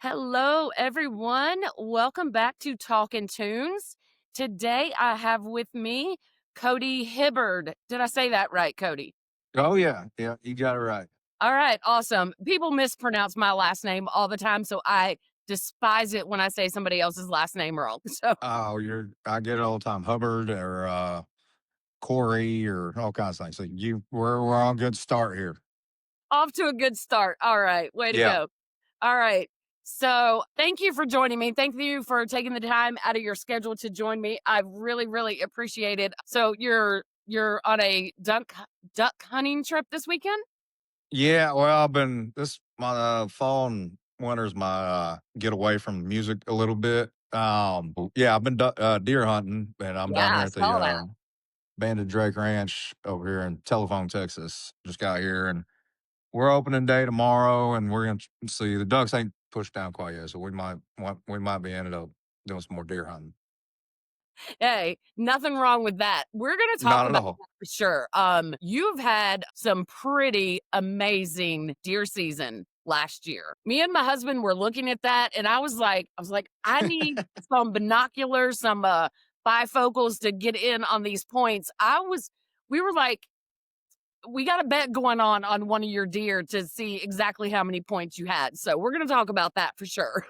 Hello, everyone. Welcome back to Talkin' Tunes. Today I have with me Cody Hibberd. Did I say that right, Cody? Oh yeah, you got it right. All right, awesome. People mispronounce my last name all the time, so I despise it when I say somebody else's last name wrong. So I get it all the time. Hubbard or Corey or all kinds of things. So we're on a good start here. off to a good start. All right, way to Yeah. go. All right. So thank you for joining me. Thank you for taking the time out of your schedule to join me. I really, really appreciate it. So you're on a duck hunting trip this weekend? Yeah, well, I've been this my fall and winter's my get away from music a little bit. Yeah, I've been deer hunting, and I'm down Yeah, here I at the saw that. Banded Drake Ranch over here in Telephone, Texas. Just got here, and we're opening day tomorrow, and we're gonna see the ducks ain't pushed down quite yet, so we might be ended up doing some more deer hunting. Hey, nothing wrong with that. We're going to talk Not at about all. that for sure. You've had some pretty amazing deer season last year. Me and my husband were looking at that, and I was like, I need some binoculars, some bifocals to get in on these points. We were like, we got a bet going on one of your deer to see exactly how many points you had. So we're going to talk about that for sure.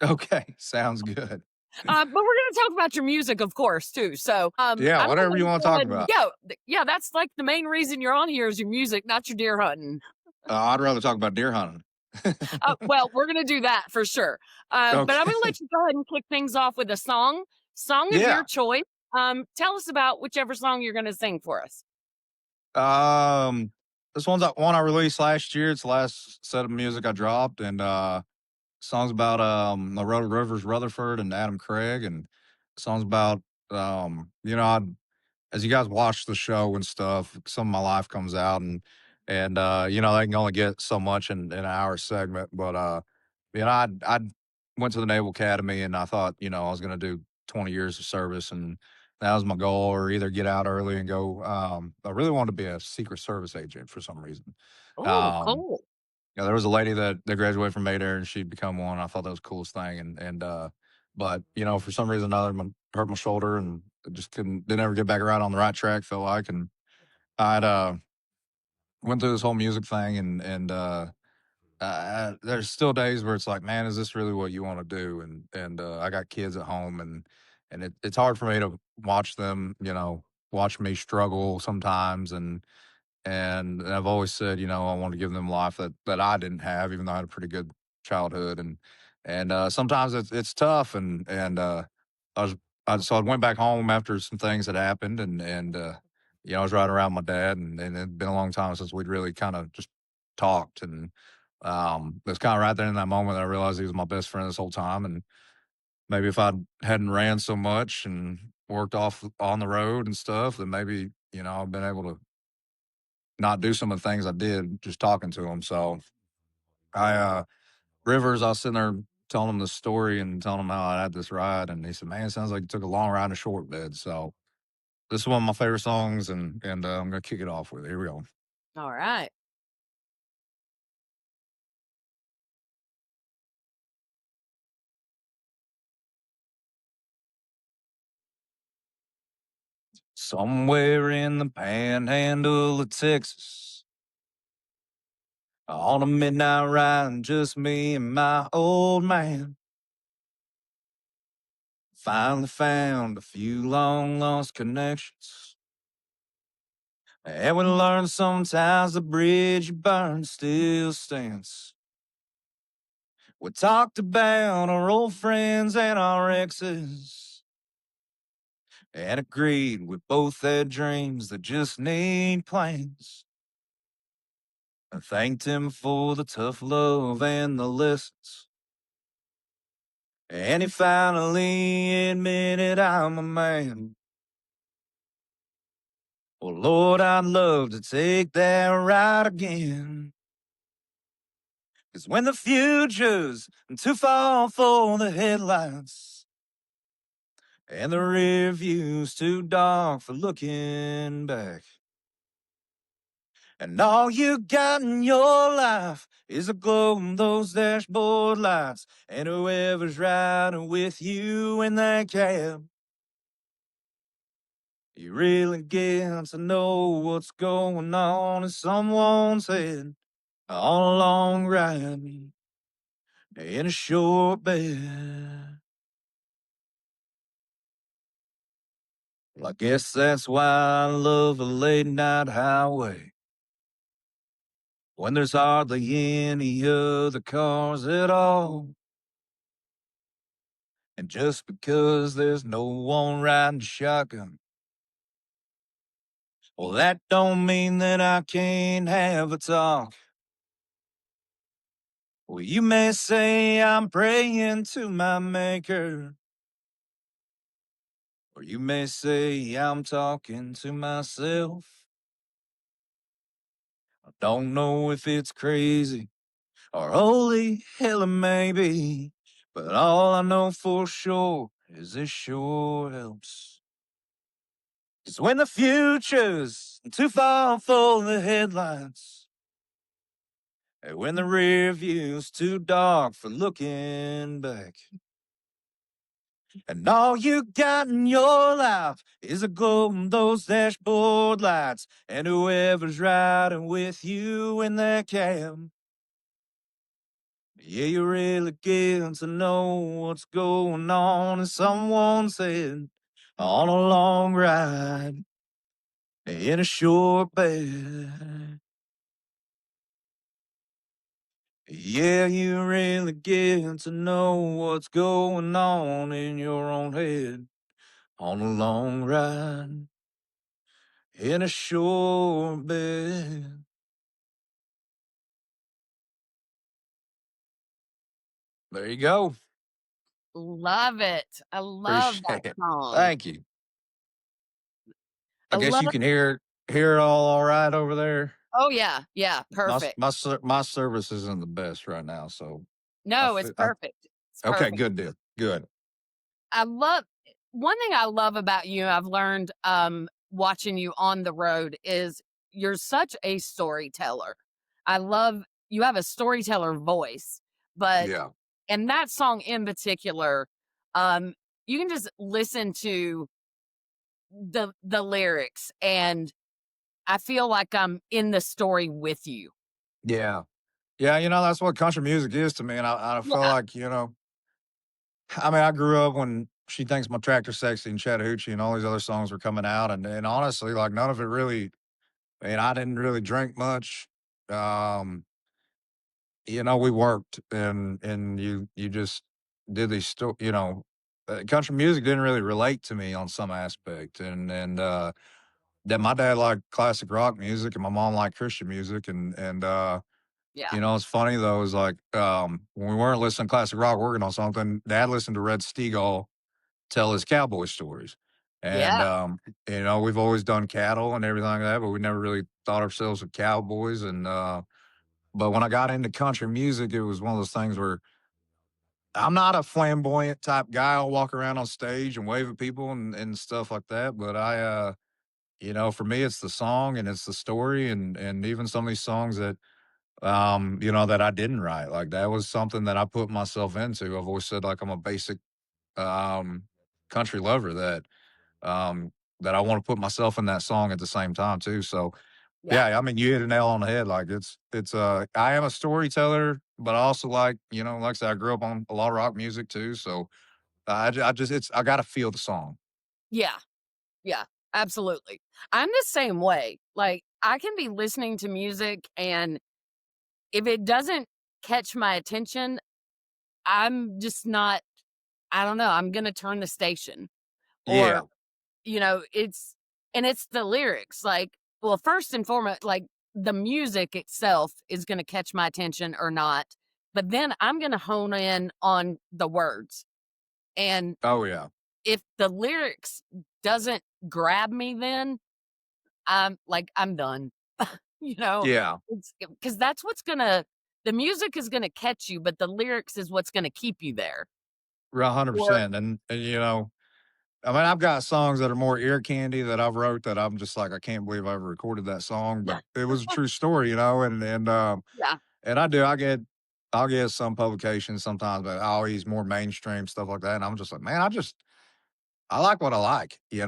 Okay, sounds good. But we're going to talk about your music, of course, too. So Yeah, I'm going whatever you to want to go talk ahead and about. yeah, that's like the main reason you're on here is your music, not your deer hunting. I'd rather talk about deer hunting. Well, we're going to do that for sure. But I'm going to Okay. let you go ahead and kick things off with a song of your Yeah. choice. Tell us about whichever song you're going to sing for us. Um, this one's one I released last year. It's the last set of music I dropped, and songs about the Road Rivers Rutherford and Adam Craig, and songs about I as you guys watch the show and stuff, some of my life comes out, and they can only get so much in an hour segment. But I went to the Naval Academy, and I thought I was going to do 20 years of service, and that was my goal, or either get out early and go. I really wanted to be a Secret Service agent for some reason. Oh, Um, cool. there was a lady that graduated from Mayday, and she'd become one. I thought that was the coolest thing, but for some reason or another, hurt my shoulder, and just didn't ever get back around on the right track. Felt like, and I'd went through this whole music thing, and there's still days where it's like, man, is this really what you want to do? And I got kids at home, and it's hard for me to watch them, watch me struggle sometimes, and I've always said, I want to give them life that I didn't have, even though I had a pretty good childhood. And sometimes it's tough. And I was so I went back home after some things had happened, and I was riding around with my dad, and it'd been a long time since we'd really kind of just talked. And it was kind of right there in that moment that I realized he was my best friend this whole time. And maybe if I hadn't ran so much and worked off on the road and stuff, then maybe I've been able to not do some of the things I did just talking to him. So I was sitting there telling him the story and telling him how I had this ride, and he said, "Man, it sounds like you took a long ride in a short bed." So this is one of my favorite songs, and I'm gonna kick it off with it. Here we go. All right. Somewhere in the panhandle of Texas, on a midnight ride, just me and my old man. Finally found a few long lost connections. And we learned sometimes the bridge you burn still stands. We talked about our old friends and our exes, and agreed we both had dreams that just need plans. I thanked him for the tough love and the lessons. And he finally admitted I'm a man. Well, Lord, I'd love to take that ride again. 'Cause when the future's too far for the headlights, and the rear view's too dark for looking back, And all you got in your life is a glow in those dashboard lights, and whoever's riding with you in that cab. You really get to know what's going on in someone's head on a long ride in a short bed. Well, I guess that's why I love a late night highway when there's hardly any other cars at all. And just because there's no one riding shotgun, well, that don't mean that I can't have a talk. Well, you may say I'm praying to my maker, or you may say I'm talking to myself. I don't know if it's crazy or holy hell it may be, but all I know for sure is this sure helps. 'Cause when the future's too far for the headlights, and when the rear view's too dark for looking back, and all you got in your life is a glow in those dashboard lights, and whoever's riding with you in that cab, yeah, you really get to know what's going on in someone's head on a long ride in a short bed. Yeah, you really get to know what's going on in your own head on a long ride in a short bed. There you go. Love it. I love that Appreciate it. song. Thank you. I I guess love you can hear it all right over there. Oh, yeah, yeah, My perfect. my service isn't the best right now, so No, it's perfect. It's okay, perfect. good deal, good. I love one thing I love about you, I've learned, watching you on the road is you're such a storyteller. I love you have a storyteller voice, but Yeah, and that song in particular, um, you can just listen to the lyrics, and I feel like I'm in the story with you. yeah, yeah. You know that's what country music is to me, and I feel Yeah, like I mean, I grew up when She Thinks My Tractor's Sexy and Chattahoochee and all these other songs were coming out, and honestly, like none of it really. I mean, I didn't really drink much. Um, we worked, and you just did these country music didn't really relate to me on some aspect, and that my dad liked classic rock music and my mom liked Christian music, and yeah, it's funny though, is like when we weren't listening to classic rock working on something, dad listened to Red Steagall tell his cowboy stories. And, yeah, we've always done cattle and everything like that, but we never really thought ourselves as cowboys. But when I got into country music, it was one of those things where I'm not a flamboyant type guy. I'll walk around on stage and wave at people and stuff like that. But for me, it's the song and it's the story and even some of these songs that I didn't write. Like that was something that I put myself into. I've always said like I'm a basic um country lover um, that I want to put myself in that song at the same time too. So yeah. yeah, I mean, you hit a nail on the head. Like I am a storyteller, but I also like I said, I grew up on a lot of rock music too. So I just I got to feel the song. Yeah, yeah, absolutely. I'm the same way. Like, I can be listening to music, and if it doesn't catch my attention, I'm just not I don't know, I'm gonna turn the station or, Yeah, it's the lyrics, like, well, first and foremost, like, the music itself is gonna catch my attention or not, but then I'm gonna hone in on the words, and oh yeah, if the lyrics doesn't grab me then, I'm done. You know, yeah, it's because that's what's gonna the music is gonna catch you, but the lyrics is what's gonna keep you there. one hundred Or percent. And I mean, I've got songs that are more ear candy that I've wrote that I'm just like, I can't believe I ever recorded that song, but it was a true story, Yeah, and I'll get some publications sometimes, but always more mainstream stuff like that. And I'm just like, man, I like what I like, yeah,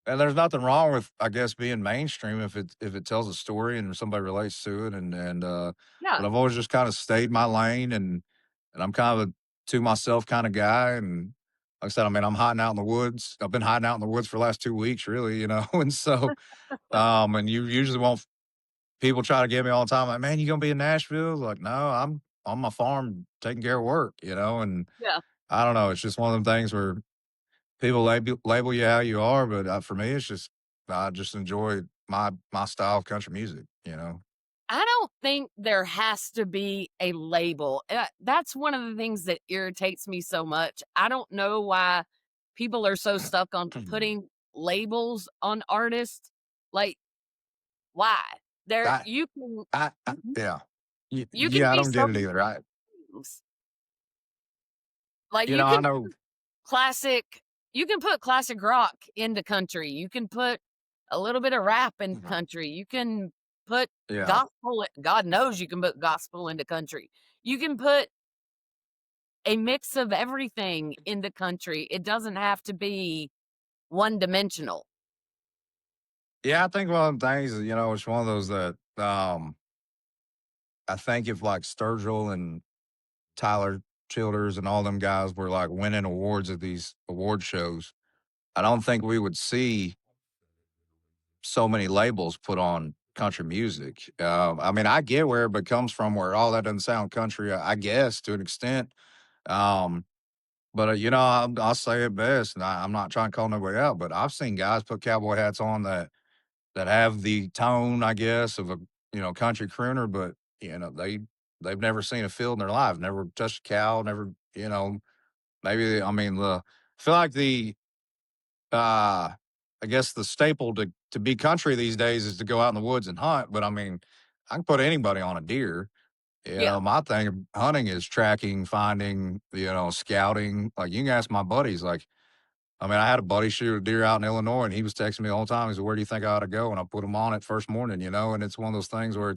and there's nothing wrong with, I guess, being mainstream if it tells a story and somebody relates to it, yeah, but I've always just kind of stayed my lane, and I'm kind of a to myself kind of guy, and like I said, I mean, I'm hiding out in the woods. I've been hiding out in the woods for the last 2 weeks, really, and so, and you usually won't. People try to get me all the time, like, man, you gonna be in Nashville? Like, no, I'm on my farm taking care of work, and yeah. I don't know. It's just one of them things where people label you how you are, but, for me, it's just I just enjoy my style of country music. I don't think there has to be a label. That's one of the things that irritates me so much. I don't know why people are so stuck on putting labels on artists. Like, why? There, I you can I Mhm. yeah. You can I be don't get so it many either. things. Like, you I can know. classic you can put classic rock into country. You can put a little bit of rap in Mhm. country. You can put Yeah. gospel. God knows you can put gospel into country. You can put a mix of everything into country. It doesn't have to be one dimensional. Yeah, I think one of the things is, it's one of those that, I think if, like, Sturgill and Tyler Childers and all them guys were, like, winning awards at these award shows, I don't think we would see so many labels put on country music. I mean, I get where it comes from, where all that doesn't sound country, I guess, to an extent. Um, but I'll say it best, and I'm not trying to call nobody out, but I've seen guys put cowboy hats on that have the tone, I guess, of a country crooner, but they've never seen a field in their life, never touched a cow, never maybe I mean I feel like I guess the staple to be country these days is to go out in the woods and hunt. But I mean, I can put anybody on a deer. Yeah, My thing of hunting is tracking, finding, scouting. Like, you can ask my buddies. Like, I mean, I had a buddy shoot a deer out in Illinois, and he was texting me the whole time. He said, "Where do you think I ought to go?" And I put him on it first morning. And it's one of those things where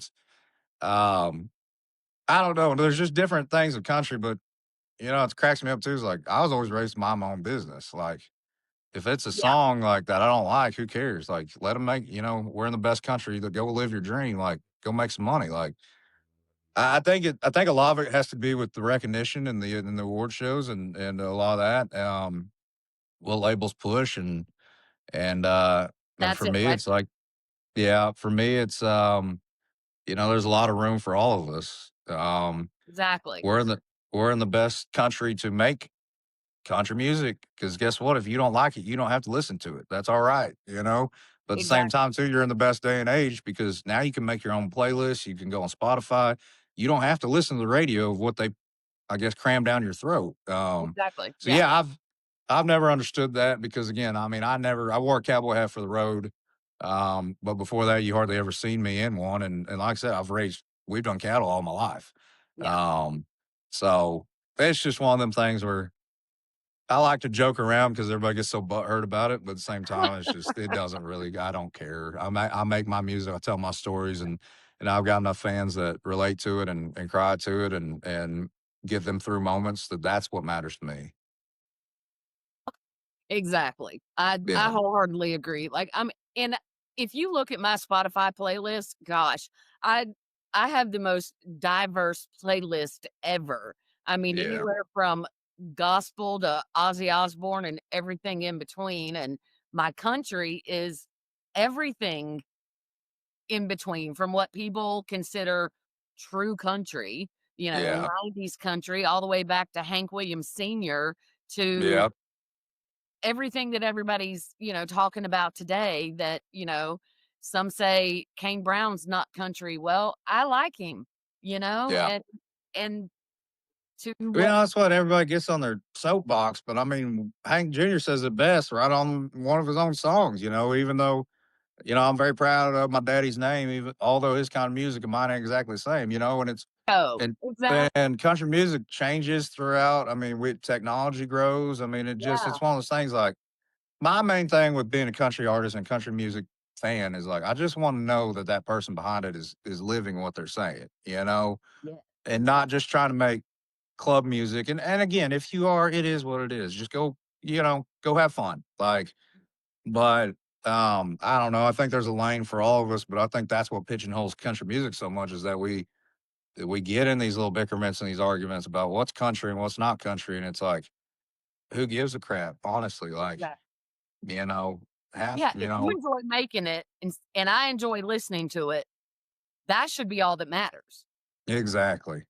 um, I don't know. There's just different things of country, but it cracks me up too. Is like, I was always raised to mind my own business. Like, if it's a yeah, song like that I don't like, who cares? Like, let them make. We're in the best country. To go live your dream. Like, go make some money. Like, I think a lot of it has to be with the recognition and the award shows and a lot of that. What labels push and that's for it me right it's like, yeah, for me it's there's a lot of room for all of us. exactly. We're in the best country to make country music, because guess what? If you don't like it, you don't have to listen to it. That's all right. But at the same Exactly. time, too, you're in the best day and age, because now you can make your own playlist. You can go on Spotify. You don't have to listen to the radio of what they, I guess, cram down your throat. Exactly. So Yeah. yeah, I've never understood that, because again, I mean, I wore a cowboy hat for the road. But before that, you hardly ever seen me in one. And like I said, we've done cattle all my life. Yeah. Um, so it's just one of them things where I like to joke around because everybody gets so butthurt about it, but at the same time, it doesn't really, I don't care. I make my music, I tell my stories, and I've got enough fans that relate to it and cry to it and get them through moments, that's what matters to me. Exactly. I Yeah. wholeheartedly agree. Like, and if you look at my Spotify playlist, gosh, I I have the most diverse playlist ever. I mean, Yeah. anywhere from gospel to Ozzy Osbourne and everything in between, and my country is everything in between, from what people consider true country, Yeah. 90s country, all the way back to Hank Williams Sr. to Yeah. everything that everybody's, talking about today that, some say Kane Brown's not country. Well, I like him, Yeah. and to You what know, that's what everybody gets on their soapbox. But I mean, Hank Jr. says it best right on one of his own songs, even though I'm very proud of my daddy's name, even although his kind of music and mine ain't exactly the same, and it's Oh, and exactly. and country music changes throughout. I mean, with technology grows. I mean, Yeah. it's one of those things like my main thing with being a country artist and country music fan is like I just want to know that that person behind it is living what they're saying, Yeah. and not just trying to make club music. And again, if you are, it is what it is. Just go, go have fun. But I don't know. I think there's a lane for all of us, but I think that's what pigeonholes country music so much is that we get in these little bickerments and these arguments about what's country and what's not country, and it's like, who gives a crap? Honestly, like, Exactly. you know, half, Yeah, if you enjoy making it and I enjoy listening to it, that should be all that matters. exactly.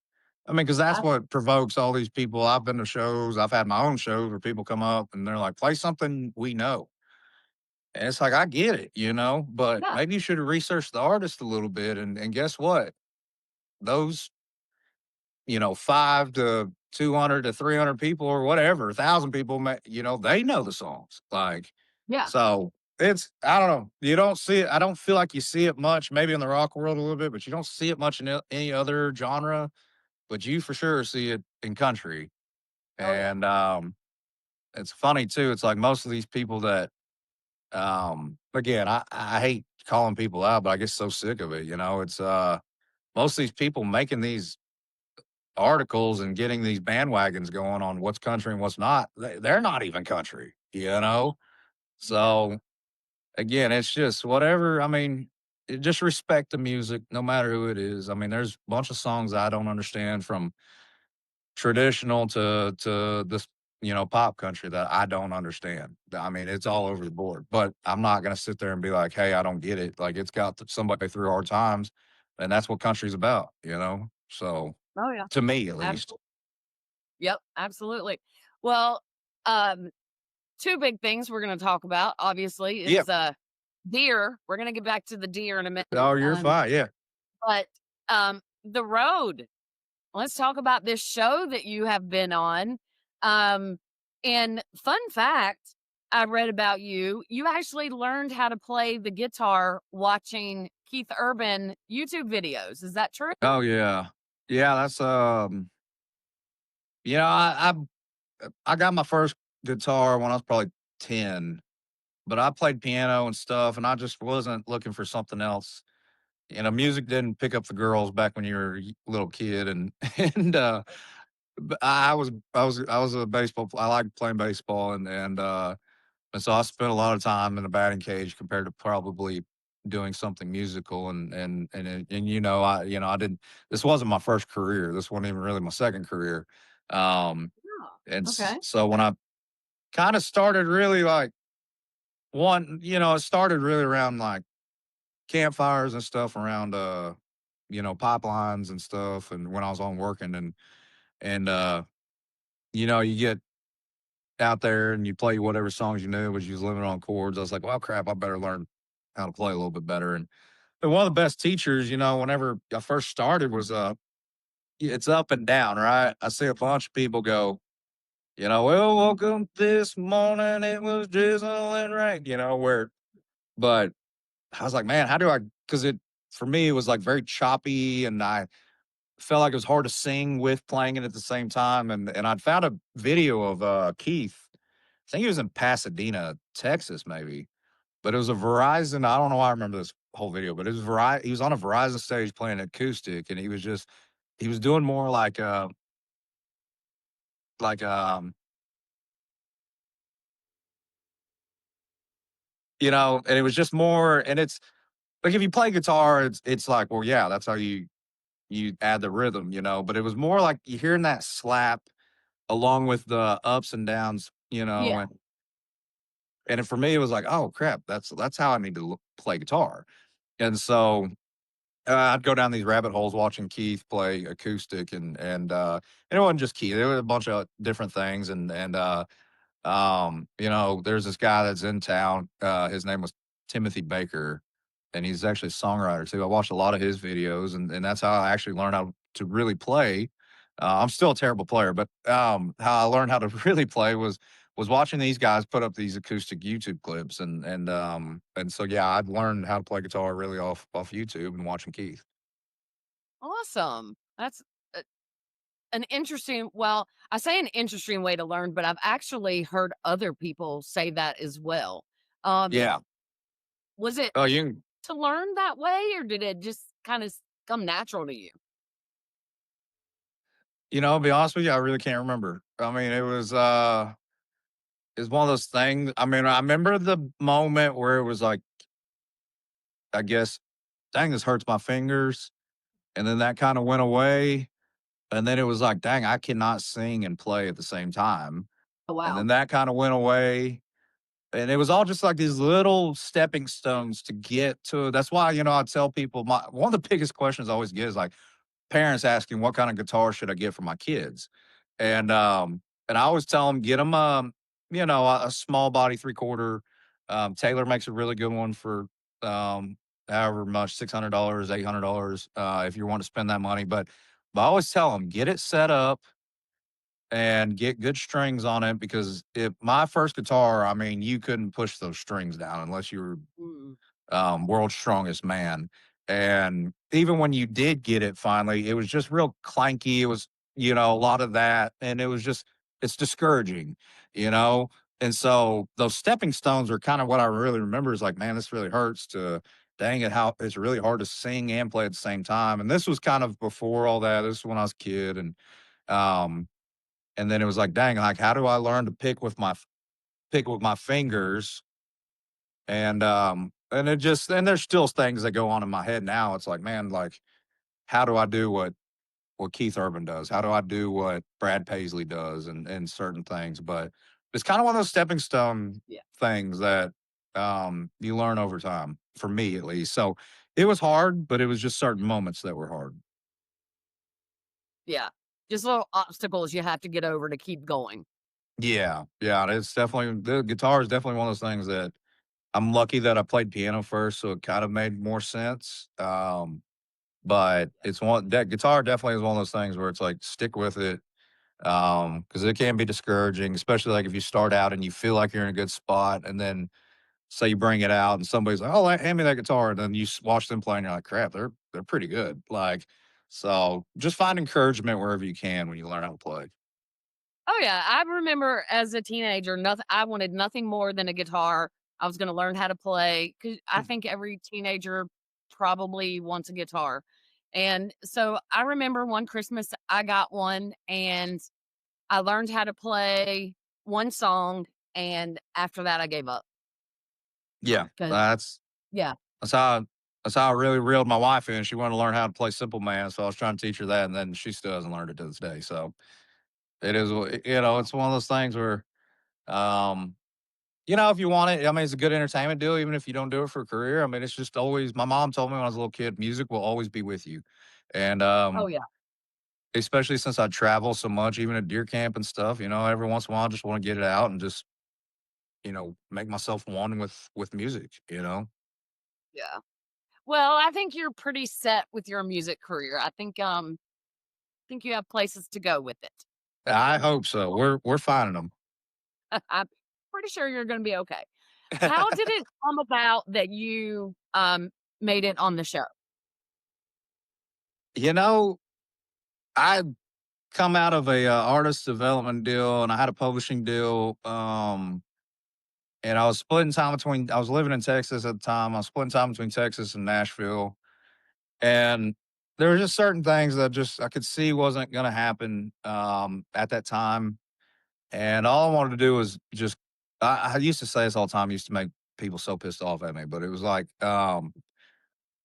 I mean, because that's I what provokes all these people. I've been to shows. I've had my own shows where people come up and they're like, play something we know. And it's like, I get it, but Yeah, maybe you should have researched the artist a little bit. And guess what? Those, 5 to 200 to 300 people or whatever, 1,000 people, they know the songs. Like, yeah, so I don't know. You don't see it. I don't feel like you see it much, maybe in the rock world a little bit, but you don't see it much in any other genre. But you for sure see it in country. oh, yeah. And it's funny too. It's like most of these people that, again, I hate calling people out, but I get so sick of it. It's most of these people making these articles and getting these bandwagons going on what's country and what's not. They're not even country. Yeah. So again, it's just whatever. I mean, just respect the music, no matter who it is. I mean, there's a bunch of songs I don't understand from traditional to this, pop country that I don't understand. I mean, it's all over the board, but I'm not going to sit there and be like, "Hey, I don't get it." Like it's got somebody through hard times, and that's what country's about. So Oh, yeah. to me, at least. Absolutely. Yep, absolutely. Well, um, 2 big things we're gonna talk about, obviously, Yeah. is, deer. We're gonna get back to the deer in a minute, Oh, you're fine. Yeah. but, the road. Let's talk about this show that you have been on. Um, and fun fact, I read about you. You actually learned how to play the guitar watching Keith Urban YouTube videos. Is that true? Oh yeah. Yeah. That's You know, I got my first guitar when I was probably 10, but I played piano and stuff, and I just wasn't looking for something else. Music didn't pick up the girls back when you were a little kid, and and but I was a baseball. I liked playing baseball, and so I spent a lot of time in the batting cage compared to probably doing something musical, I didn't. This wasn't my first career. This wasn't even really my second career. Um, and Oh, okay. so when I kind of started really like it started really around like campfires and stuff around pipelines and stuff, and when I was on working and you get out there and you play whatever songs you knew, was you was limited on chords. I was like, well, crap, I better learn how to play a little bit better. And one of the best teachers, whenever I first started was it's up and down, right? I see a bunch of people go, well, woke up this morning, it was drizzling rain, but I was like, man, how do I, because for me, it was like very choppy and I felt like it was hard to sing with playing it at the same time. And I'd found a video of Keith. I think he was in Pasadena, Texas, maybe, but it was a Verizon. I don't know why I remember this whole video, but it was Verizon. He was on a Verizon stage playing acoustic, and he was doing more like and it was just more, and it's like if you play guitar, it's like, well, yeah, that's how you add the rhythm. But it was more like you hearing that slap along with the ups and downs. Yeah. And for me, it was like, oh crap, that's how I need to play guitar. And so I'd go down these rabbit holes watching Keith play acoustic, and it wasn't just Keith; there was a bunch of different things, there's this guy that's in town. His name was Timothy Baker, and he's actually a songwriter too. I watched a lot of his videos, and that's how I actually learned how to really play. I'm still a terrible player, but how I learned how to really play was was watching these guys put up these acoustic YouTube clips, and so yeah, I'd learned how to play guitar really off YouTube and watching Keith. Awesome. That's a an interesting well, I say an interesting way to learn, but I've actually heard other people say that as well. Um, Yeah. was it Oh, you to learn that way, or did it just kinda come natural to you? to be honest with you, I really can't remember. I mean, it's one of those things. I mean, I remember the moment where it was like, I guess, dang, this hurts my fingers. And then that kind of went away. And then it was like, dang, I cannot sing and play at the same time. Oh, And wow. then that kind of went away. And it was all just like these little stepping stones to get to. That's why, I tell people one of the biggest questions I always get is like, parents asking what kind of guitar should I get for my kids, and I always tell them get them a small body 3/4. Taylor makes a really good one for um however much, $600, $800 if you want to spend that money. But I always tell them get it set up and get good strings on it because if my first guitar, I mean, you couldn't push those strings down unless you were Mm, world's strongest man. And even when you did get it finally, it was just real clanky. It was, a lot of that. And it was just, it's discouraging, you know? And so those stepping stones are kind of what I really remember is like, man, this really hurts to dang it, how it's really hard to sing and play at the same time. And this was kind of before all that. This is when I was a kid. Um, and then it was like, dang, like, how do I learn to pick with my fingers and it just and there's still things that go on in my head now. It's like, man, like, how do I do what Keith Urban does? How do I do what Brad Paisley does and certain things? But it's kind of one of those stepping stone yeah, things that you learn over time, for me at least. So it was hard, but it was just certain moments that were hard. yeah. Just little obstacles you have to get over to keep going. Yeah. Yeah. It's definitely the guitar is definitely one of those things that I'm lucky that I played piano first, so it kind of made more sense. But it's one that guitar definitely is one of those things where it's like stick with it, because it can be discouraging, especially like if you start out and you feel like you're in a good spot, and then say you bring it out and somebody's like, "Oh, hand me that guitar," and then you watch them play and you're like, "Crap, they're pretty good." Like, so just find encouragement wherever you can when you learn how to play. Oh, yeah, I remember as a teenager, I wanted nothing more than a guitar. I was gonna learn how to play because I think every teenager probably wants a guitar, and so I remember one Christmas, I got one, and I learned how to play one song, and after that, I gave up. Yeah, 'Cause yeah. that's how that's how I really reeled my wife in. She wanted to learn how to play Simple Man, so I was trying to teach her that, and then she still hasn't learned it to this day. So it is, it's one of those things where, um, if you want it, I mean, it's a good entertainment deal, even if you don't do it for a career. I mean, it's just always. My mom told me when I was a little kid, music will always be with you, and Oh, yeah. especially since I travel so much, even at deer camp and stuff. Every once in a while, I just want to get it out and just make myself one with music. Yeah. Well, I think you're pretty set with your music career. I think you have places to go with it. I hope so. We're finding them. I'm pretty sure you're gonna be okay. How did it come about that you, made it on the show? you know, I come out of a artist development deal, and I had a publishing deal. And I was splitting time between. I was living in Texas at the time. I was splitting time between Texas and Nashville, and there were just certain things that just I could see wasn't going to happen at that time. And all I wanted to do was just. I used to say this all the time. Used to make people so pissed off at me, but it was like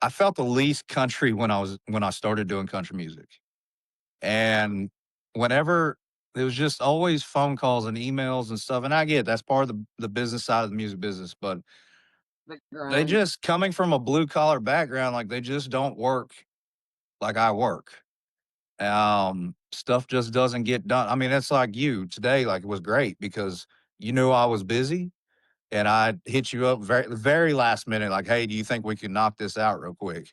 I felt the least country when I started doing country music. And whenever it was just always phone calls and emails and stuff. And I get that's part of the business side of the music business, but The they grind. just coming from a blue collar background, like they just don't work like I work. Stuff just doesn't get done. I mean, it's like you today, like it was great because you knew I was busy and I hit you up very last minute, like, hey, do you think we can knock this out real quick?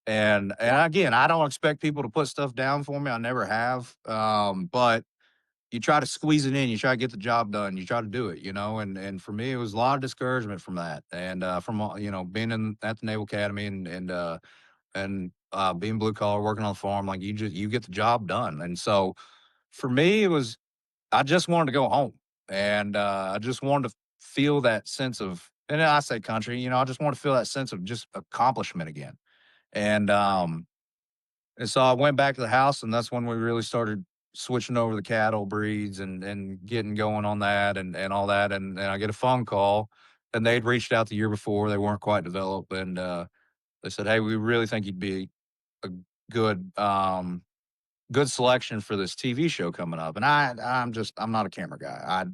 And Yeah, again, I don't expect people to put stuff down for me. I never have. But you try to squeeze it in, you try to get the job done, you try to do it, you know. And for me, it was a lot of discouragement from that, and from you know, being in at the Naval Academy and being blue collar, working on the farm, like you get the job done. And so for me, it was I just wanted to go home, and I just wanted to feel that sense of, and I say country, you know, I just want to feel that sense of just accomplishment again. And and so I went back to the house, and that's when we really started switching over the cattle breeds and getting going on that and all that. And I get a phone call, and they'd reached out the year before. They weren't quite developed, and they said, "Hey, we really think you'd be a good good selection for this TV show coming up." And I'm not a camera guy.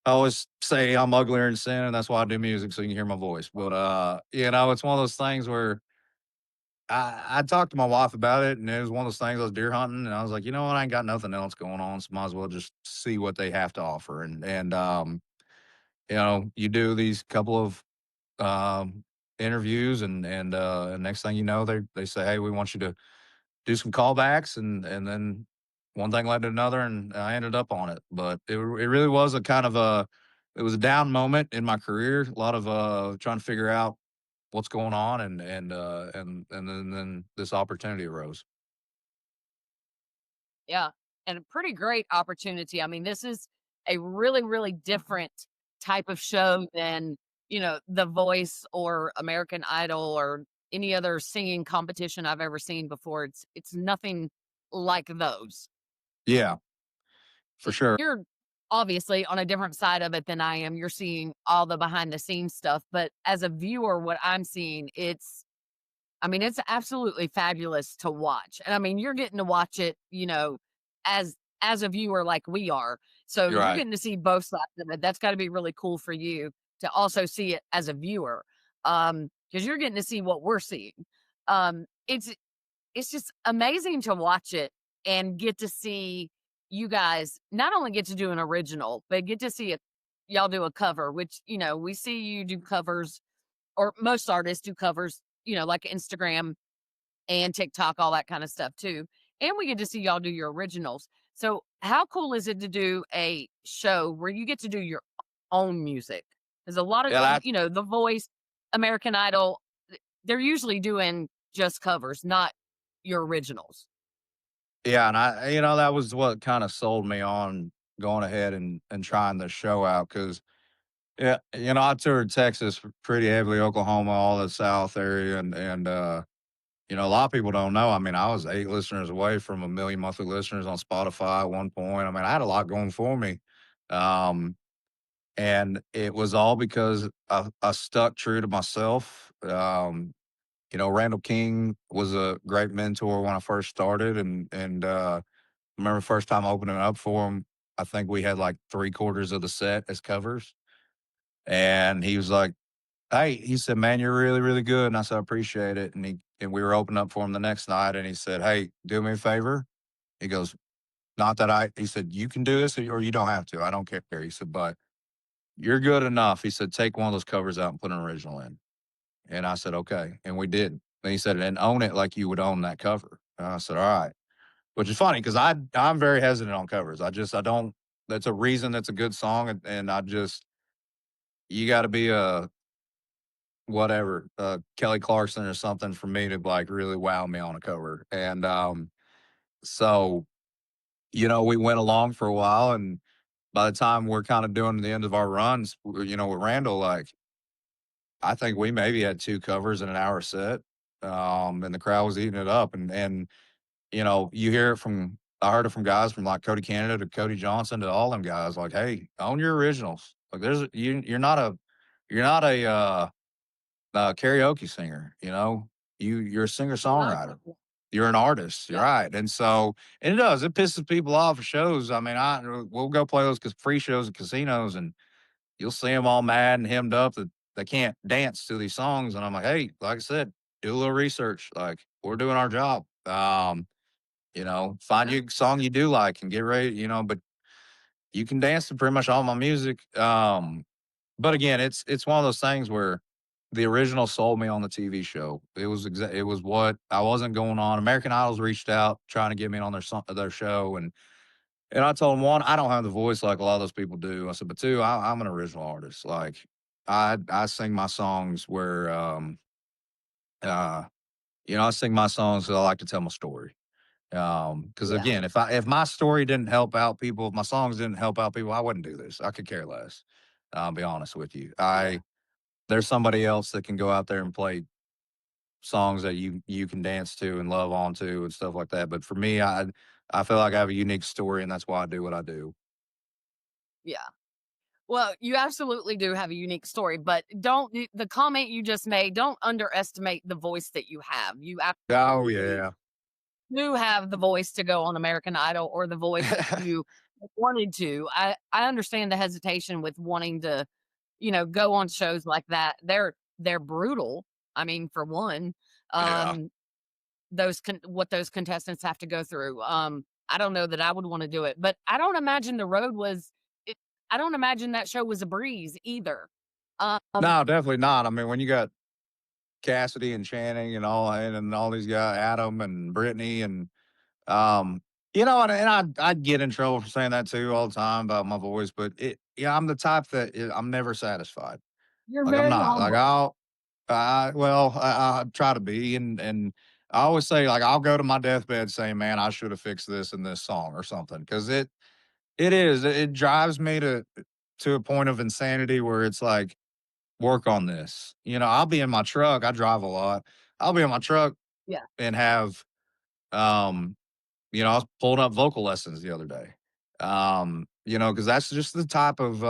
I always say I'm uglier in sin, and that's why I do music so you can hear my voice. But you know, it's one of those things where I talked to my wife about it, and it was one of those things. I was deer hunting, and I was like, you know what, I ain't got nothing else going on, so might as well just see what they have to offer. And you know, you do these couple of interviews, and next thing you know, they say, hey, we want you to do some callbacks, and then one thing led to another, and I ended up on it. But it really was a kind of a it was a down moment in my career, a lot of trying to figure out what's going on, and then this opportunity arose. Yeah, and a pretty great opportunity. I mean, this is a really, really different type of show than, The Voice or American Idol or any other singing competition I've ever seen before. It's nothing like those. Yeah, for sure. You're obviously on a different side of it than I am. You're seeing all the behind the scenes stuff, but as a viewer, what I'm seeing, it's absolutely fabulous to watch. And I mean, you're getting to watch it, as a viewer like we are. So You're you're right. getting to see both sides of it. That's got to be really cool for you to also see it as a viewer. Because you're getting to see what we're seeing. It's just amazing to watch it and get to see you guys not only get to do an original, but get to see it y'all do a cover, which, we see you do covers or most artists do covers, like Instagram and TikTok, all that kind of stuff too. And we get to see y'all do your originals. So, how cool is it to do a show where you get to do your own music? There's a lot of, Yeah, that The Voice, American Idol, they're usually doing just covers, not your originals. yeah, and you know, that was what kind of sold me on going ahead and trying the show out because yeah, you know, I toured Texas pretty heavily, Oklahoma, all the South area, and you know, a lot of people don't know. I mean, I was 8 listeners away from 1,000,000 monthly listeners on Spotify at one point. I mean, I had a lot going for me. Um, and it was all because I stuck true to myself. You know, Randall King was a great mentor when I first started, and I remember the first time opening up for him, I think we had like 3/4 of the set as covers, and he was like, "Hey," he said, "Man, you're really, really good," and I said, "I appreciate it," and we were opening up for him the next night, and he said, "Hey, do me a favor." He goes, "Not that I," he said, "You can do this or you don't have to. I don't care." He said, "But you're good enough." He said, "Take one of those covers out and put an original in." And I said, "Okay," and we did. And he said, "And own it like you would own that cover." And I said, "All right." Which is funny because I'm very hesitant on covers. I don't. That's a reason that's a good song, and I just you got to be a whatever Kelly Clarkson or something for me to like really wow me on a cover. And so you know, we went along for a while, and by the time we're kind of doing the end of our runs, you know, with Randall, like I think we maybe had 2 covers in an hour set, and the crowd was eating it up, and you know, you hear it from I heard it from guys from like Cody Canada to Cody Johnson to all them guys like, "Hey, own your originals." Like you're not a karaoke singer, you know? You're a singer-songwriter. Exactly. You're an artist, Yep. right? And so and it does, it pisses people off at shows. I mean, we'll go play those free shows at casinos, and you'll see them all mad and hemmed up that they can't dance to these songs, and I'm like, "Hey, like I said, do a little research, like, we're doing our job." You know, find Yeah. you a song you do like and get ready, you know, but you can dance to pretty much all my music. But again, it's one of those things where the original sold me on the TV show. It was what I wasn't going on. American Idols reached out trying to get me on their show, And I told him, one, I don't have the voice like a lot of those people do. I said, but two, I'm an original artist. Like I sing my songs where, uh, I sing my songs 'cause I like to tell my story. Because Yeah, again, if my story didn't help out people, if my songs didn't help out people, I wouldn't do this. I could care less. I'll be honest with you. yeah, There's somebody else that can go out there and play songs that you can dance to and love on to and stuff like that. But for me, I feel like I have a unique story, and that's why I do what I do. yeah. Well, you absolutely do have a unique story, but don't the comment you just made, don't underestimate the voice that you have. You Oh absolutely yeah, do have the voice to go on American Idol or the voice if you wanted to. I understand the hesitation with wanting to, go on shows like that. They're brutal. I mean, for one, yeah. um, what those contestants have to go through. I don't know that I would want to do it, but I don't imagine the road was. It, I don't imagine that show was a breeze either. Um, No, definitely not. I mean, when you got Cassidy and Channing and all these guys, Adam and Brittany and um, I'd get in trouble for saying that too all the time about my voice, but I'm the type that I'm never satisfied. you're Like I'm very not. Like humble. I try to be, and I always say like I'll go to my deathbed saying, "Man, I should have fixed this in this song or something," because it drives me to a point of insanity where it's like work on this. I'll be in my truck. I drive a lot. I'll be in my truck Yeah. and have um I was pulling up vocal lessons the other day. Because that's just the type of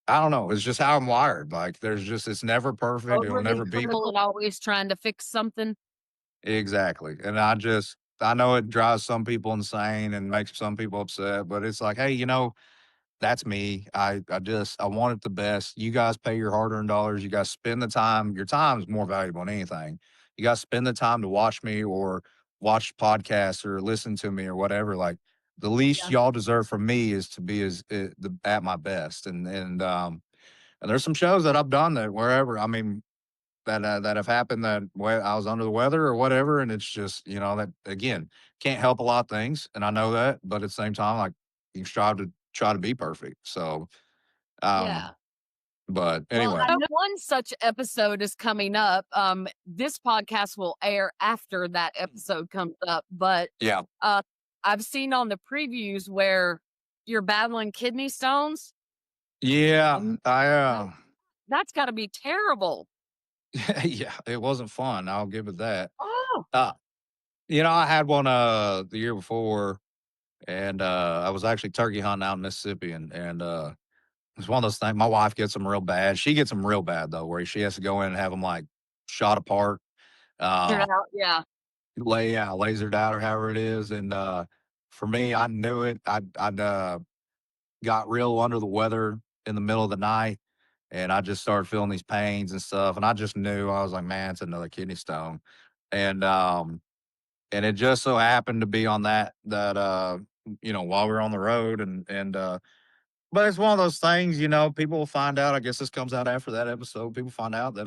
I don't know, it's just how I'm wired. Like it's never perfect. It'll Overly never be critical and always trying to fix something. exactly. And I know it drives some people insane and makes some people upset, but it's like, hey, that's me. I want it the best. You guys pay your hard-earned dollars. You guys spend the time. Your time is more valuable than anything. You guys spend the time to watch me or watch podcasts or listen to me or whatever. Like the least Yeah. y'all deserve from me is to be at my best. And there's some shows that I've done that wherever. I mean, that have happened that I was under the weather or whatever, and it's just that again can't help a lot of things, and I know that, but at the same time, like you strive to try to be perfect. So, um, Yeah. but Well, anyway, I know one such episode is coming up. This podcast will air after that episode comes up, but yeah, uh, I've seen on the previews where you're battling kidney stones, yeah, and that's got to be terrible. yeah, it wasn't fun. I'll give it that. Oh, Uh, I had one the year before, and I was actually turkey hunting out in Mississippi, and it's one of those things. My wife gets them real bad. She gets them real bad though, where she has to go in and have them like shot apart, uh, yeah, lasered out or however it is. And for me, I knew it. I'd got real under the weather in the middle of the night, and I just started feeling these pains and stuff. And I just knew I was like, man, it's another kidney stone. And and it just so happened to be on that while we were on the road and but it's one of those things, people will find out. I guess this comes out after that episode. People find out that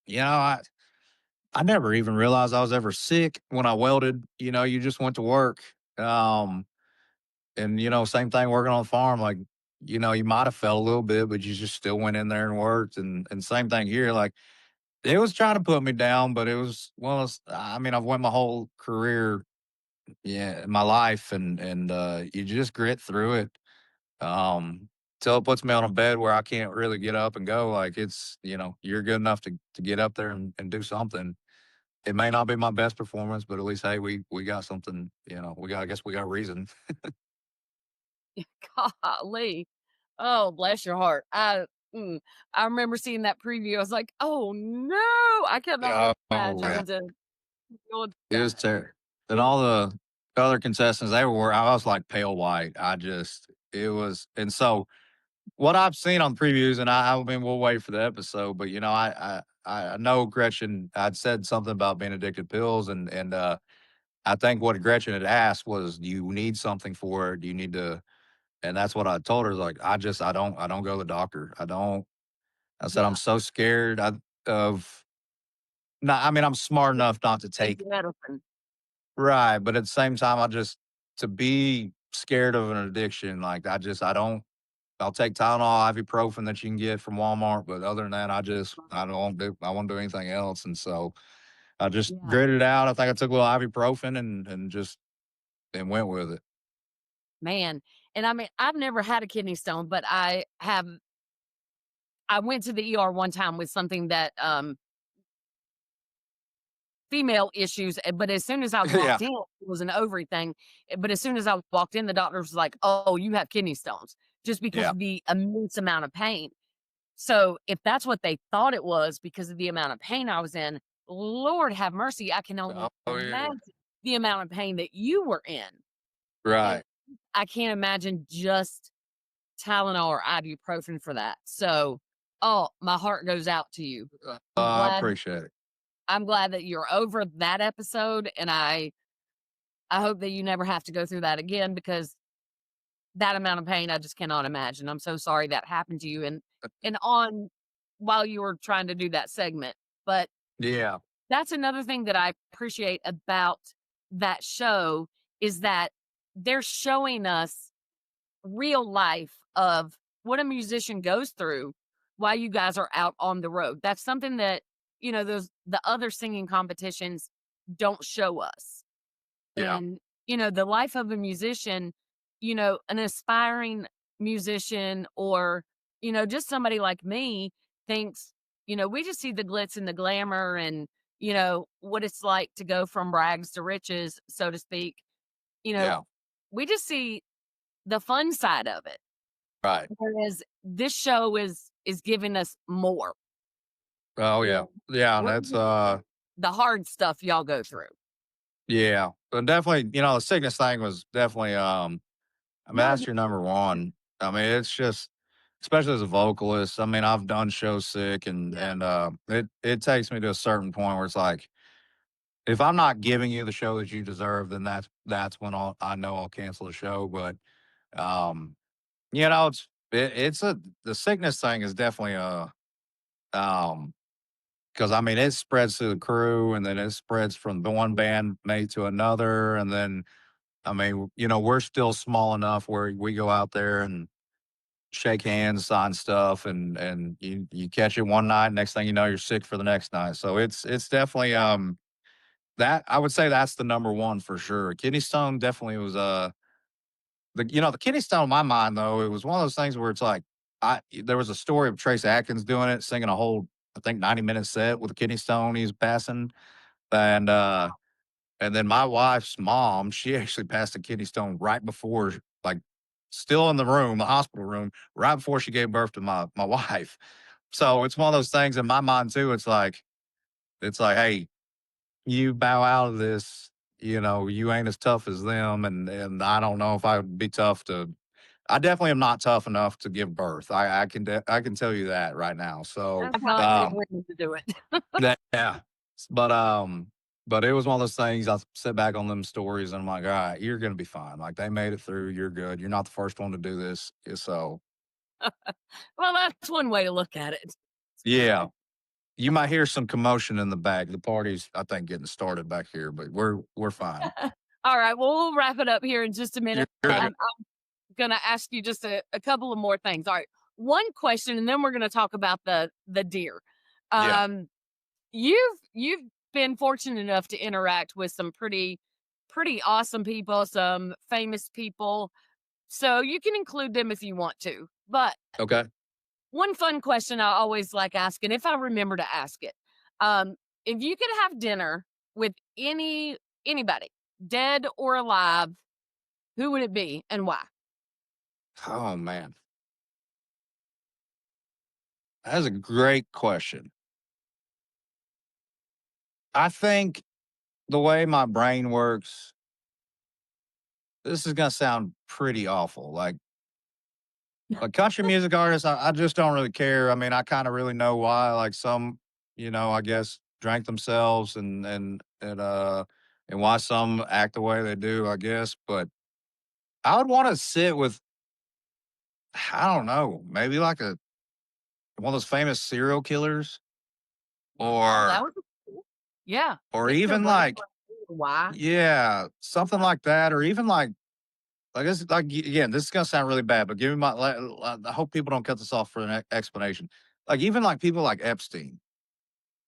you know, I never even realized I was ever sick when I welded. You just went to work. Um and same thing working on the farm, like, you might have felt a little bit, but you just still went in there and worked. And same thing here. Like it was trying to put me down, but it was I mean, I've went my whole career, yeah, my life and you just grit through it till it puts me on a bed where I can't really get up and go. Like you're good enough to get up there and do something. It may not be my best performance, but at least hey, we got something. I guess we got a reason. golly. Oh, bless your heart. I remember seeing that preview. I was like, oh no, I cannot Oh imagine yeah, to go through it was that. terrible. And all the other contestants, they were. I was like pale white. It was, and so what I've seen on previews, and I mean, we'll wait for the episode, but I know Gretchen. I'd said something about being addicted to pills, and I think what Gretchen had asked was, "Do you need something for it? Do you need to?" And that's what I told her. Like, I don't go to the doctor. I don't. I said, I'm Yeah. so scared of. Not, I mean, I'm smart enough not to Take take the medicine. right, but at the same time, I just to be scared of an addiction, like, I don't I'll take Tylenol, ibuprofen that you can get from Walmart, but other than that, I won't do anything else, and so I just Yeah, gritted it out. I think I took a little ibuprofen and just and went with it. man, and I mean, I've never had a kidney stone, but I went to the ER one time with something that, female issues, but as soon as I Yeah, walked in, it was an ovary thing, but as soon as I walked in, the doctor was like, "Oh, you have kidney stones," just because yeah. of the immense amount of pain. So, if that's what they thought it was because of the amount of pain I was in, Lord have mercy, I can only Oh, yeah. imagine the amount of pain that you were in, and Right. I can't imagine just Tylenol or ibuprofen for that. So, oh, my heart goes out to you. I'm I glad appreciate it. I'm glad that you're over that episode, and I hope that you never have to go through that again because that amount of pain, I just cannot imagine. I'm so sorry that happened to you and on while you were trying to do that segment. But Yeah, that's another thing that I appreciate about that show is that they're showing us real life of what a musician goes through while you guys are out on the road. That's something that, those the other singing competitions don't show us. yeah, And, the life of a musician, an aspiring musician or, just somebody like me thinks, we just see the glitz and the glamour and, what it's like to go from rags to riches, so to speak. You know, yeah. we just see the fun side of it. Right. Whereas this show is giving us more. Oh, You yeah. know, Yeah, and we're that's, getting the hard stuff y'all go through. yeah. But definitely, the sickness thing was definitely, I mean, No, that's your number one. I mean, it's just especially as a vocalist, I mean, I've done shows sick yeah. it takes me to a certain point where it's like, if I'm not giving you the show that you deserve, then that's when I know I'll cancel the show, but, um, it's the sickness thing is definitely um 'cause, I mean, it spreads to the crew, and then it spreads from the one bandmate to another, and then, I mean, we're still small enough where we go out there and shake hands, sign stuff, and you catch it one night, next thing you know, you're sick for the next night. So it's definitely, that I would say that's the number one for sure. Kidney stone definitely was, the kidney stone in my mind, though, it was one of those things where it's like, there was a story of Trace Atkins doing it, singing a whole, I think, 90-minute set with a kidney stone he's passing, and, and then my wife's mom, she actually passed a kidney stone right before, like, still in the room, the hospital room, right before she gave birth to my wife. So it's one of those things in my mind too. It's like, hey, you bow out of this, you ain't as tough as them, and I don't know if I would be tough to. I definitely am not tough enough to give birth. I can tell you that right now. So, I've got big women to do it. yeah. But, but it was one of those things I sit back on them stories and I'm like, "All right, you're gonna be fine. Like, they made it through, you're good. You're not the first one to do this." So, Well, that's one way to look at it. yeah. You might hear some commotion in the back. The party's, I think, getting started back here, but we're fine. All right, well, we'll wrap it up here in just a You're minute. good. I'm gonna ask you just a couple of more things. All right, one question, and then we're gonna talk about the deer. Yeah. Um, you've been fortunate enough to interact with some pretty awesome people, some famous people, so you can include them if you want to. But Okay. one fun question I always like asking, if I remember to ask it, if you could have dinner with anybody, dead or alive, who would it be and why? Oh, man. That's a great question. I think the way my brain works, this is gonna sound pretty awful. Like country music artists, I just don't really care. I mean, I kind of really know why. Like some, I guess drank themselves and why some act the way they do. I guess, but I would want to sit with, I don't know, maybe like one of those famous serial killers, Oh, that or would be cool. Yeah, or pick their even brain like, for why. yeah, something like that, or even like Like this, like again, this is gonna sound really bad, but give me my. I hope people don't cut this off for an explanation. Like even like people like Epstein,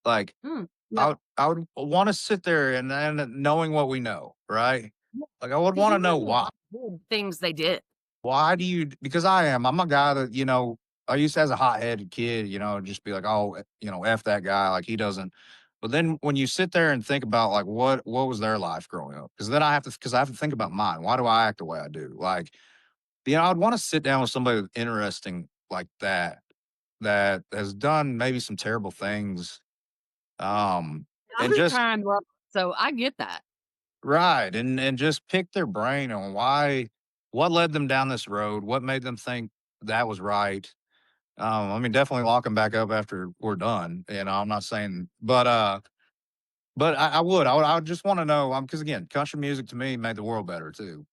like Mm, yeah. I would want to sit there and then knowing what we know, right? Yeah, Like I would 'cause want to you know know a why. lot of good things they did. Why do you? Because I'm a guy that I used to as a hot headed kid, just be like, oh, f that guy, like he doesn't. But then when you sit there and think about like what was their life growing up, because I have to think about mine. Why do I act the way I do? Like I'd want to sit down with somebody interesting like that that has done maybe some terrible things. Um, I'm and a just crime lover, so I get that. right, and just pick their brain on what led them down this road, what made them think that was right. I mean, definitely lock them back up after we're done. I'm not saying, but I would just want to know, because again, country music to me made the world better too.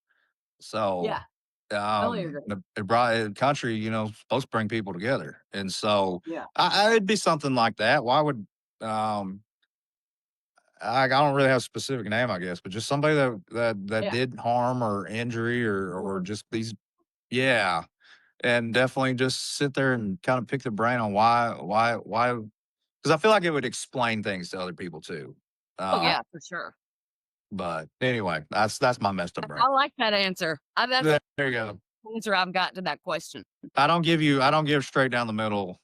So, Yeah, totally agree. country, supposed to bring people together, and so Yeah, it'd be something like that. Why would um I don't really have a specific name, I guess, but just somebody that yeah. did harm or injury or Mhm. just these, yeah, and definitely just sit there and kind of pick the brain on why, because I feel like it would explain things to other people too. Oh, Um, yeah, for sure. but anyway, that's my messed up brain. I like that answer. That's There you go. the answer I've got to that question. I don't give straight down the middle.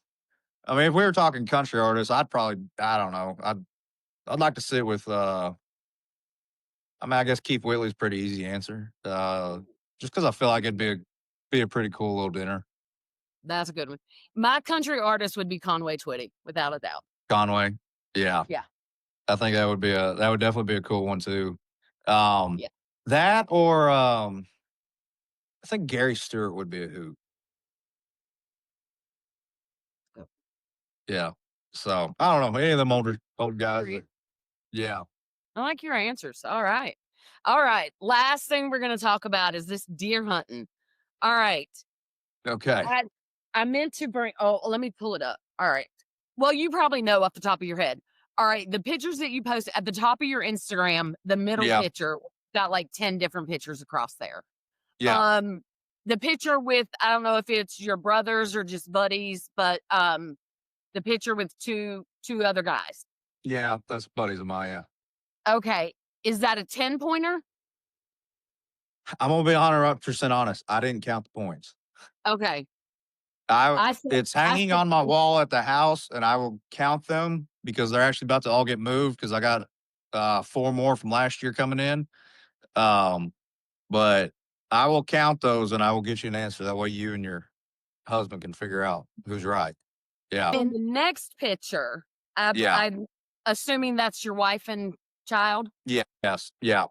I mean, if we were talking country artists, I don't know. I'd like to sit with I mean, I guess Keith Whitley's pretty easy answer. Just because I feel like be a pretty cool little dinner. That's a good one. My country artist would be Conway Twitty, without a doubt. Conway, yeah, Yeah, I think that would definitely be a cool one too. Um, yeah. that or I think Gary Stewart would be a hoot. Go. Yeah. So I don't know any of them old guys. Agreed. Yeah. I like your answers. All right. All right. Last thing we're going to talk about is this deer hunting. All right. Okay. I I meant to bring let me pull it up. All right. Well, you probably know off the top of your head. All right, the pictures that you post at the top of your Instagram, the middle Yeah. picture got like 10 different pictures across there. Yeah. Um, the picture with I don't know if it's your brothers or just buddies, but the picture with two other guys. Yeah. That's buddies of mine. Yeah. Okay. Is that a 10 pointer? I'm gonna be 100% honest. I didn't count the points. Okay. I I said It's I hanging said on my wall at the house, and I will count them because they're actually about to all get moved because I got 4 more from last year coming in. Um, but I will count those, and I will get you an answer. That way you and your husband can figure out who's right. Yeah. in the next picture, Yeah. I'm assuming that's your wife and child. Yeah. Yes. Yeah.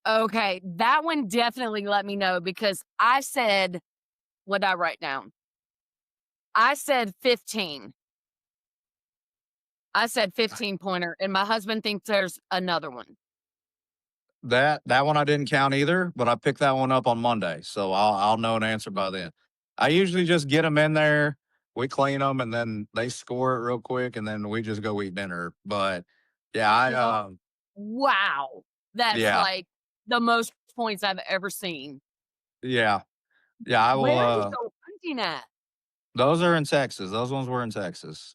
Okay, that one definitely let me know because I said what did I write down? I said 15. I said 15 pointer, and my husband thinks there's another one. That one I didn't count either, but I picked that one up on Monday, so I'll know an answer by then. I usually just get them in there, we clean them, and then they score it real quick, and then we just go eat dinner. But yeah, Wow. That's yeah, like the most points I've ever seen. yeah, yeah. I will. Where did you go hunting at? Those are in Texas. Those ones were in Texas.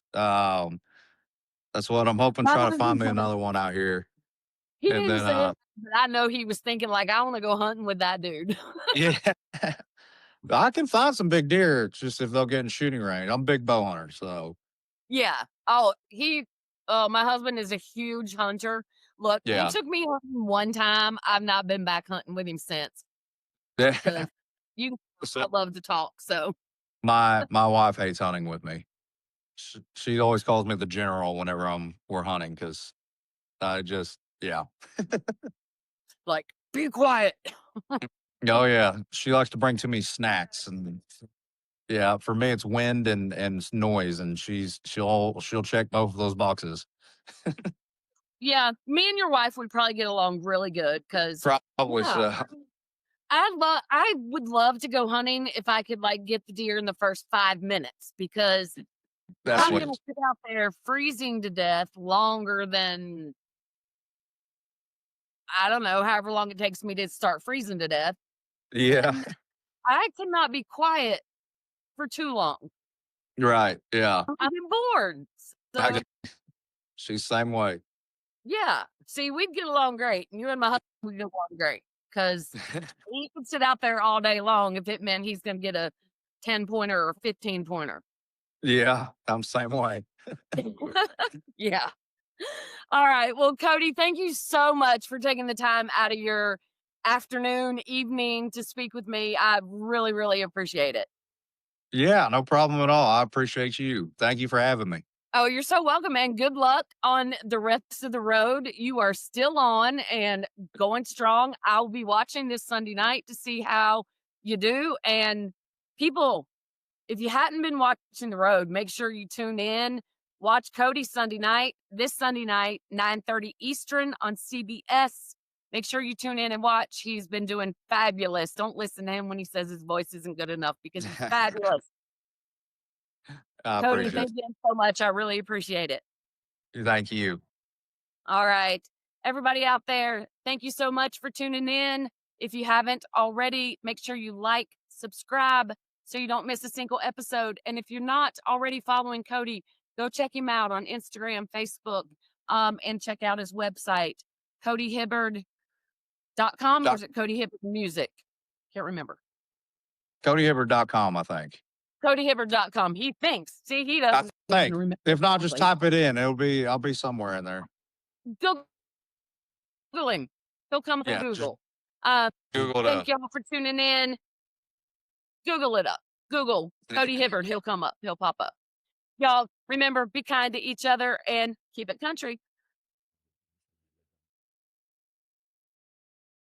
That's what I'm hoping. My Try to find husband me told me another one out here, he and didn't then say it, but I know he was thinking like, "I wanna go hunting with that dude." yeah, I can find some big deer. It's just if they'll get in shooting range. I'm a big bow hunter, so Yeah. My husband is a huge hunter. Look, he yeah. took me hunting one time. I've not been back hunting with him since Yeah. 'cause you I So love to talk, so my wife hates hunting with me. She always calls me the general whenever we're hunting because I just yeah. like, "Be quiet." Oh yeah, she likes to bring to me snacks and yeah. For me, it's wind and noise, and she'll check both of those boxes. Yeah, me and your wife would probably get along really good because Probably yeah, so. I would love to go hunting if I could, like, get the deer in the first 5 minutes because That's I'm what gonna sit out there freezing to death longer than I don't know, however long it takes me to start freezing to death. Yeah. And I cannot be quiet for too long. Right. Yeah. I'm bored. I So get she's same way. yeah. See, we'd get along great. You and my husband would get along great because he could sit out there all day long if it meant he's gonna get a 10 pointer or 15 pointer. Yeah, I'm same way. Yeah. All right. Well, Cody, thank you so much for taking the time out of your afternoon, evening to speak with me. I really, really appreciate it. Yeah, no problem at all. I appreciate you. Thank you for having me. Oh, you're so welcome, man. Good luck on the rest of the road. You are still on and going strong. I'll be watching this Sunday night to see how you do. And people, if you hadn't been watching the road, make sure you tune in. Watch Cody Sunday night, this Sunday night, 9:30 Eastern on CBS. Make sure you tune in and watch. He's been doing fabulous. Don't listen to him when he says his voice isn't good enough because he's fabulous. I Cody, appreciate thank you so much. I really appreciate it. it. Thank you. All right. Everybody out there, thank you so much for tuning in. If you haven't already, make sure you like, subscribe so you don't miss a single episode. And if you're not already following Cody, go check him out on Instagram, Facebook, and check out his website, codyhibberd.com, or Doc is it Cody Hibberd Music? Can't remember. CodyHibberd.com, I think. Codyhibberd.com. He thinks. See, he I doesn't even think. remember. If not, just Honestly. type it in. I'll be somewhere in there. Go Google him. He'll come up on Yeah, just Google. Uh, Google it thank up. y'all for tuning in. Google it up. Google Cody Hibberd. He'll come up. He'll pop up. Y'all remember, be kind to each other and keep it country.